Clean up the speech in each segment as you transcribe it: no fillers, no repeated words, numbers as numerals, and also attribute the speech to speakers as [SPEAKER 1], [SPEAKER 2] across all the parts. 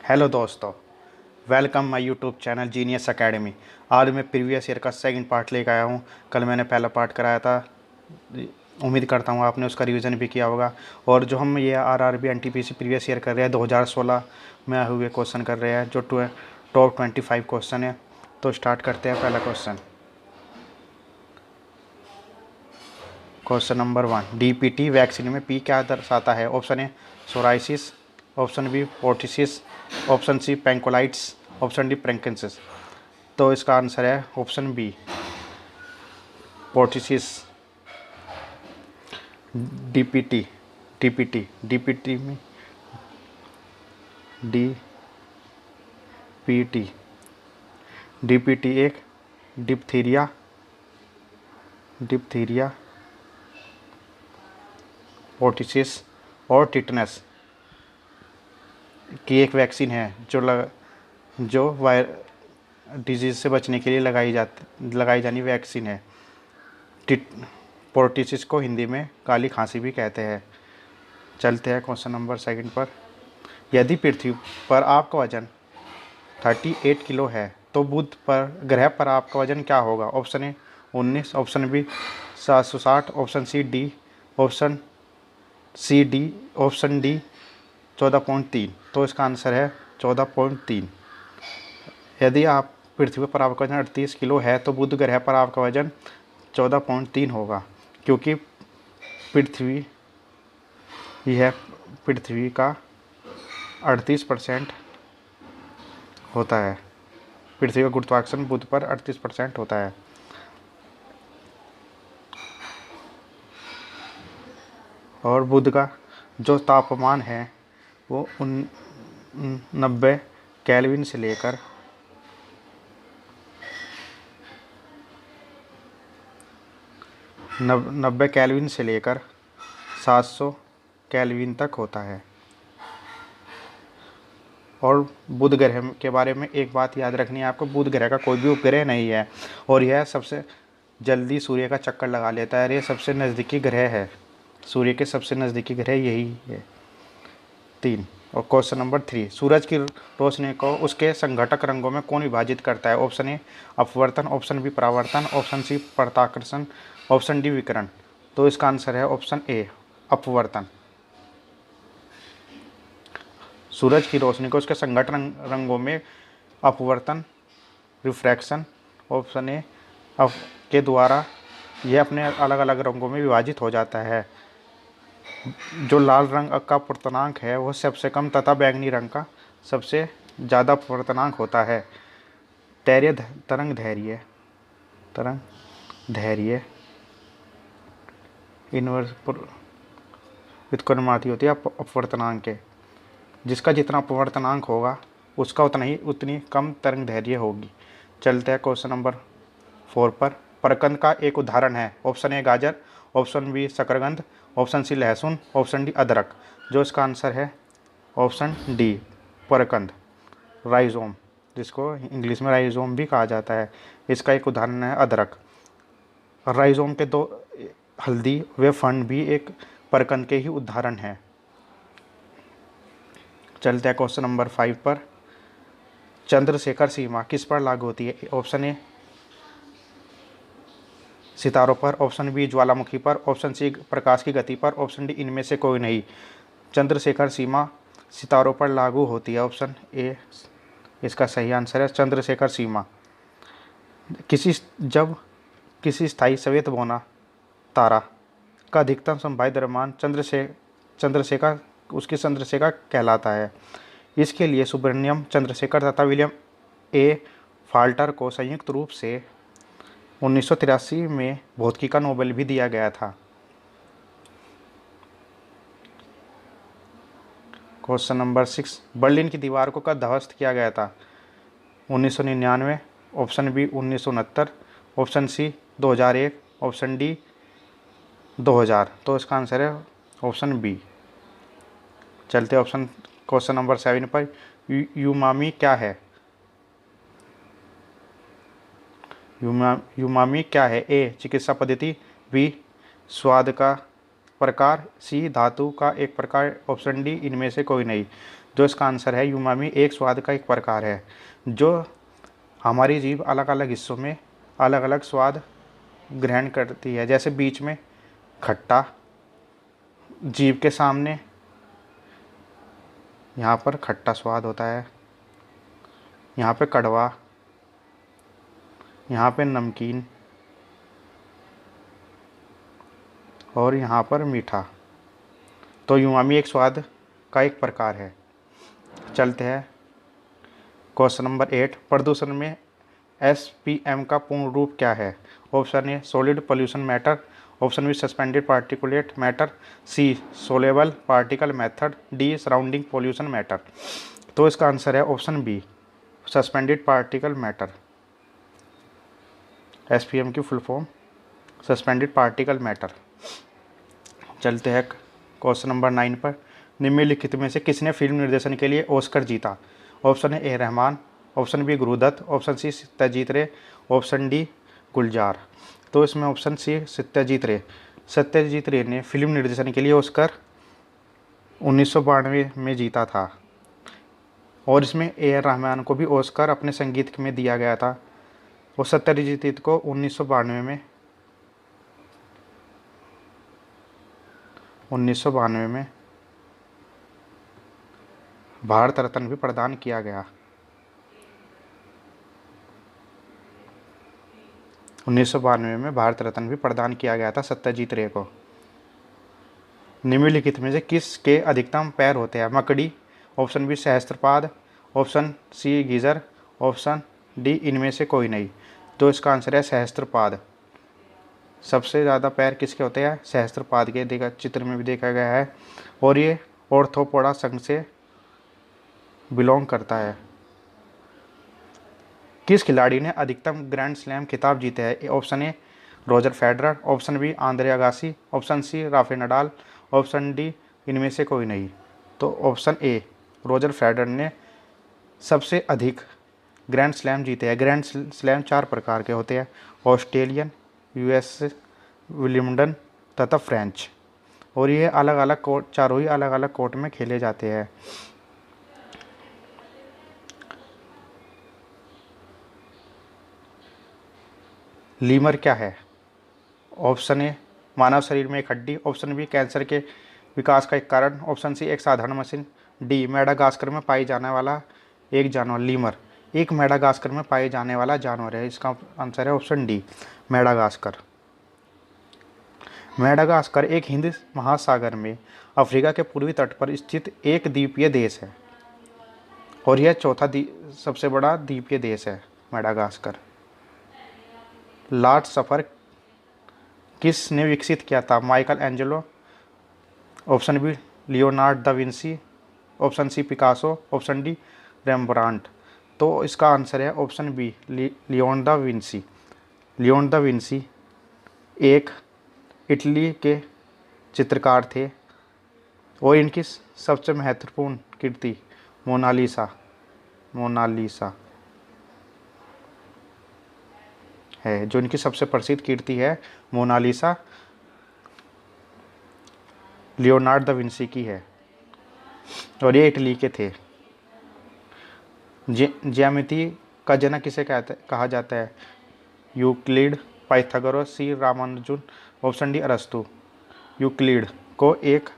[SPEAKER 1] Hello दोस्तों, welcome my YouTube channel genius academy. आज मैं प्रीवियस ईयर का सेकंड पार्ट लेकर आया हूँ। कल मैंने पहला पार्ट कराया था। उम्मीद करता हूँ आपने उसका रिवीजन भी किया होगा। और जो हम ये आरआरबी एनटीपीसी प्रीवियस ईयर कर रहे हैं 2016 में आए हुए क्वेश्चन कर रहे हैं, जो टॉप 25 क्वेश्चन है। तो स्टार्ट करते हैं। पहला क्वेश्चन नंबर 1, डीपीटी वैक्सीन में पी क्या दर्शाता है? Option A psoriasis, option B pertussis, option C पेंकोलाइट्स, ऑप्शन डी प्रेंकेंसिस। तो इसका आंसर है option B pertussis. DPT DPT DPT में डीपीटी डीपीटी एक डिप्थीरिया डिप्थीरिया पोर्टिसिस और टिटनस की एक वैक्सीन है जो डिजीज़ से बचने के लिए लगाई जानी वैक्सीन है। पोर्टिसिस को हिंदी में काली खांसी भी कहते हैं। चलते हैं क्वेश्चन नंबर 2 पर। यदि पृथ्वी पर आपका वजन 38 किलो है तो बुध पर ग्रह पर आपका वजन क्या होगा? Option A 19, option B 760, option D 14.3। तो इसका आंसर है 14.3। यदि आप पृथ्वी पर आपका वजन 38 किलो है तो बुध ग्रह पर आपका वजन 14.3 होगा, क्योंकि पृथ्वी का 38% होता है। पृथ्वी का गुरुत्वाकर्षण बुध पर 38% होता है। और बुध का जो तापमान है वो 90 केल्विन से लेकर 700 केल्विन तक होता है। और बुध ग्रह के बारे में एक बात याद रखनी है आपको, बुध ग्रह का कोई भी उपग्रह नहीं है और यह सबसे जल्दी सूर्य का चक्कर लगा लेता है। यह सबसे नज़दीकी ग्रह है, सूर्य के सबसे नज़दीकी ग्रह यही है। 3 और क्वेश्चन नंबर 3, सूरज की रोशनी को उसके संघटक रंगों में कौन विभाजित करता है? ऑप्शन ए अपवर्तन, ऑप्शन बी परावर्तन, ऑप्शन सी प्रताकर्षण, ऑप्शन डी विकिरण। तो इसका आंसर है ऑप्शन ए अपवर्तन। सूरज की रोशनी को उसके संघटक रंगों में अपवर्तन रिफ्रैक्शन ऑप्शन ए के द्वारा यह अपने अलग अलग रंगों में विभाजित हो जाता है। जो लाल रंग का अपवर्तनांक है वो सबसे कम तथा बैंगनी रंग का सबसे ज़्यादा अपवर्तनांक होता है। तरंग धैर्य इनवर्स व्युत्क्रमाती होती है अपवर्तनांक के। जिसका जितना अपवर्तनांक होगा उसका उतनी कम तरंग धैर्य होगी। चलते हैं क्वेश्चन नंबर 4 पर। परकंद का एक उदाहरण है। ऑप्शन ए गाजर, ऑप्शन बी शकरकंद, ऑप्शन सी लहसुन, ऑप्शन डी अदरक। जो इसका आंसर है ऑप्शन डी परकंद, राइजोम, जिसको इंग्लिश में राइजोम भी कहा जाता है। इसका एक उदाहरण है अदरक। राइजोम के 2 हल्दी व फंड भी एक परकंद के ही उदाहरण हैं। चलते हैं क्वेश्चन नंबर 5 पर। चंद्रशेखर सीमा किस पर लागू होती है? ऑप्शन ए सितारों पर, ऑप्शन बी ज्वालामुखी पर, ऑप्शन सी प्रकाश की गति पर, ऑप्शन डी इनमें से कोई नहीं। चंद्रशेखर सीमा सितारों पर लागू होती है। ऑप्शन ए इसका सही आंसर है। चंद्रशेखर सीमा जब किसी स्थायी श्वेत बौना तारा का अधिकतम संभावित द्रव्यमान चंद्रशेखर कहलाता है। इसके लिए सुब्रमण्यम चंद्रशेखर तथा विलियम ए फाल्टर को संयुक्त रूप से 1983 में भौतिकी का नोबेल भी दिया गया था। क्वेश्चन नंबर 6, बर्लिन की दीवार को कब ध्वस्त किया गया था? 1999, option B 1969, option C 2001, option D 2000। तो इसका आंसर है ऑप्शन बी। चलते क्वेश्चन नंबर 7 पर। यूमामी क्या है? यूमामी क्या है? ए चिकित्सा पद्धति, बी स्वाद का प्रकार, सी धातु का एक प्रकार, ऑप्शन डी इनमें से कोई नहीं। जो इसका आंसर है यूमामी एक स्वाद का एक प्रकार है जो हमारी जीभ अलग अलग हिस्सों में अलग अलग स्वाद ग्रहण करती है। जैसे बीच में खट्टा, जीभ के सामने यहाँ पर खट्टा स्वाद होता है, यहाँ पे कड़वा, यहाँ पे नमकीन और यहाँ पर मीठा। तो यूमामी एक स्वाद का एक प्रकार है। चलते हैं क्वेश्चन नंबर 8। प्रदूषण में SPM का पूर्ण रूप क्या है? Option A solid pollution matter, option B suspended particulate matter, C soluble particle method, D surrounding pollution matter. तो इसका आंसर है option B suspended particle matter. SPM की full form suspended particle matter. चलते हैं क्वेश्चन नंबर 9 पर। निम्नलिखित में से किसने फिल्म निर्देशन के लिए ऑस्कर जीता? Option A Rahman, option B Guru Dutt, option C Satyajit Ray, option D गुलजार। तो इसमें ऑप्शन सी सत्यजीत रे। सत्यजीत रे ने फिल्म निर्देशन के लिए ऑस्कर 1992 में जीता था और इसमें A.R. रहमान को भी ऑस्कर अपने संगीत में दिया गया था और सत्यजीत को 1992 में भारत रत्न भी प्रदान किया गया। 1992 में भारत रत्न भी प्रदान किया गया था सत्यजीत रे को। निम्नलिखित में से किसके अधिकतम पैर होते हैं? मकड़ी, ऑप्शन बी सहस्त्रपाद, ऑप्शन सी गीजर, ऑप्शन डी इनमें से कोई नहीं। तो इसका आंसर है सहस्त्रपाद। सबसे ज़्यादा पैर किसके होते हैं? सहस्त्रपाद के। देखा चित्र में भी देखा गया है और ये ऑर्थोपोडा संघ से बिलोंग करता है। किस खिलाड़ी ने अधिकतम ग्रैंड स्लैम खिताब जीते हैं? Option A Roger Federer, option B Andre Agassi, option C Rafael Nadal, option D इनमें से कोई नहीं। तो ऑप्शन ए रोजर फेडरर ने सबसे अधिक ग्रैंड स्लैम जीते हैं। ग्रैंड स्लैम 4 प्रकार के होते हैं, ऑस्ट्रेलियन, US, विलियमडन तथा फ्रेंच। और ये अलग अलग कोर्ट, चारों ही अलग अलग कोर्ट में खेले जाते हैं। लीमर क्या है? ऑप्शन ए मानव शरीर में एक हड्डी, ऑप्शन बी कैंसर के विकास का एक कारण, ऑप्शन सी एक साधारण मशीन, डी मेडागास्कर में पाई जाने वाला एक जानवर। लीमर एक मेडागास्कर में पाए जाने वाला जानवर है। इसका आंसर है ऑप्शन डी मेडागास्कर। मेडागास्कर एक हिंद महासागर में अफ्रीका के पूर्वी तट पर स्थित एक द्वीपीय देश है और यह चौथा सबसे बड़ा द्वीपीय देश है मेडागास्कर। लास्ट सफ़र किसने विकसित किया था? Michelangelo, option B Leonardo da Vinci, option C Picasso, option D Rembrandt. तो इसका आंसर है option B Leon da Vinci. Leon da Vinci एक इटली के चित्रकार थे और इनकी सबसे महत्वपूर्ण कृति मोनालिसा है, जो इनकी सबसे प्रसिद्ध कृति है मोनालिसा लियोनार्ड दा विंसी की है और ये इटली के थे। ज्यामिति का जनक किसे कहा जाता है? यूक्लिड, पाइथागोरस, सी रामानुजन, ऑप्शन डी अरस्तु। यूक्लिड को एक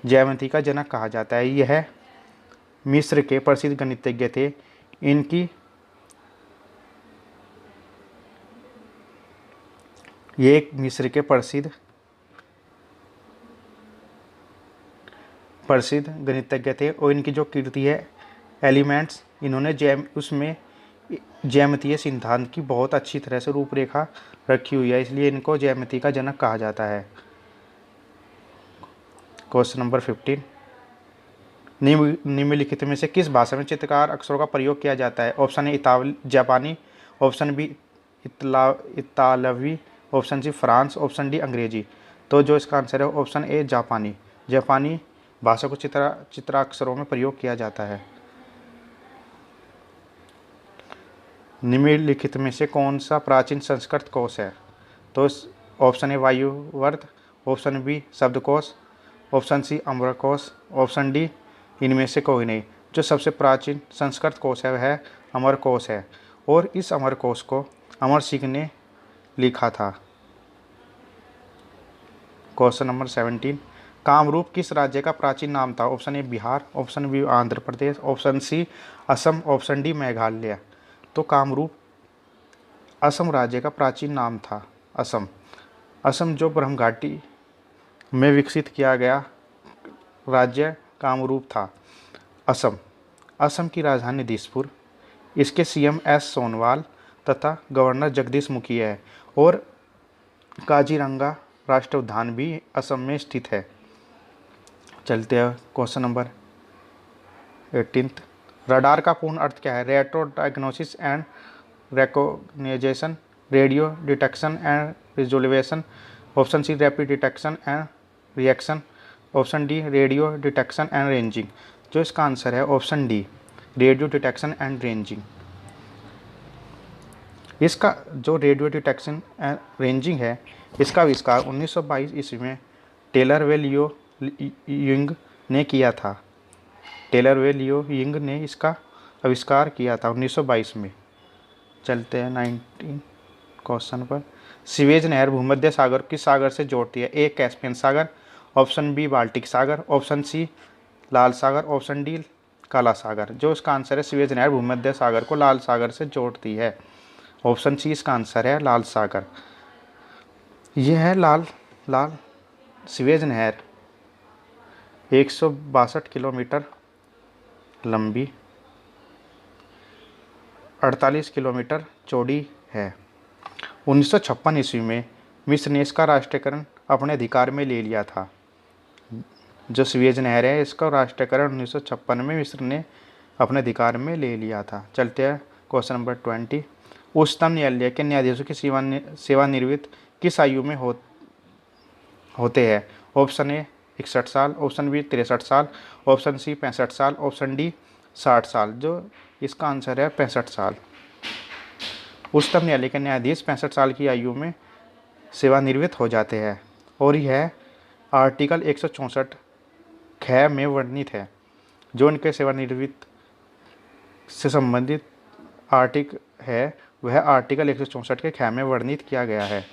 [SPEAKER 1] ज्यामिति का जनक कहा जाता है। यह मिस्र के प्रसिद्ध गणितज्ञ थे। ये एक मिस्र के प्रसिद्ध गणितज्ञ थे और इनकी जो कृति है एलिमेंट्स, इन्होंने उसमें ज्यामितीय सिद्धांत की बहुत अच्छी तरह से रूपरेखा रखी हुई है, इसलिए इनको ज्यामिति का जनक कहा जाता है। Question number 15। निम्नलिखित में से किस भाषा में चित्रकार अक्षरों का प्रयोग किया जाता है? ऑप्शन ए जापानी, ऑप्शन बी इतालवी, option C France, option D अंग्रेजी। तो जो इसका आंसर है ऑप्शन ए जापानी। जापानी भाषा को चित्राक्षरों में प्रयोग किया जाता है। निम्नलिखित में से कौन सा प्राचीन संस्कृत कोश है? तो option A Vayuvart, option B शब्दकोश, option C Amarkosh, option D इनमें से कोई नहीं। जो सबसे प्राचीन संस्कृत कोश है वह अमरकोश है और इस अमरकोश को अमर सिंह ने लिखा था। क्वेश्चन नंबर 17, कामरूप किस राज्य का प्राचीन नाम था? Option A Bihar, option B Andhra Pradesh, option C Assam, option D Meghalaya. तो कामरूप असम राज्य का प्राचीन नाम था। असम असम जो ब्रह्म घाटी में विकसित किया गया राज्य कामरूप था। असम असम की राजधानी दिसपुर, इसके सीएम एस सोनवाल तथा गवर्नर जगदीश मुखी है और काजीरंगा राष्ट्रीय उद्यान भी असम में स्थित है। चलते हैं क्वेश्चन नंबर 18। रडार का पूर्ण अर्थ क्या है? Retro diagnosis and recognition, radio detection and resolution, option C rapid detection and reaction, option D radio detection and ranging. जो इसका आंसर है option D radio detection and ranging. इसका जो रेडियो डिटेक्शन एंड रेंजिंग है इसका आविष्कार 1922 ईस्वी में टेलर लियो यिंग ने किया था। टेलर लियो यिंग ने इसका आविष्कार किया था 1922 में। चलते हैं 19 क्वेश्चन पर। सीवेज नहर भूमध्य सागर किस सागर से जोड़ती है? ए कैस्पियन सागर, ऑप्शन बी बाल्टिक सागर, ऑप्शन सी लाल सागर, ऑप्शन डी काला सागर। जो इसका आंसर है सीवेज नहर भूमध्य सागर को लाल सागर से जोड़ती है। ऑप्शन सी इसका आंसर है लाल सागर। यह है लाल सीवेज नहर 162 किलोमीटर लंबी, 48 किलोमीटर चौड़ी है। 1956 ईस्वी में मिस्र ने इसका राष्ट्रीयकरण अपने अधिकार में ले लिया था। जो सीवेज नहर है इसका राष्ट्रीयकरण 1956 में मिस्र ने अपने अधिकार में ले लिया था। चलते हैं क्वेश्चन नंबर 20। उच्चतम न्यायालय के न्यायाधीशों की सेवानिवृत्त किस आयु में होते हैं? ऑप्शन ए 61 साल, ऑप्शन बी 63 साल, ऑप्शन सी 65 साल, ऑप्शन डी 60 साल। जो इसका आंसर है 65 साल। उच्चतम न्यायालय के न्यायाधीश 65 साल की आयु में सेवानिवृत्त हो जाते हैं और यह आर्टिकल 164 ख में वर्णित है। जो इनके सेवानिवृत्त से संबंधित आर्टिकल है वह आर्टिकल 164 के ख में वर्णित किया गया है।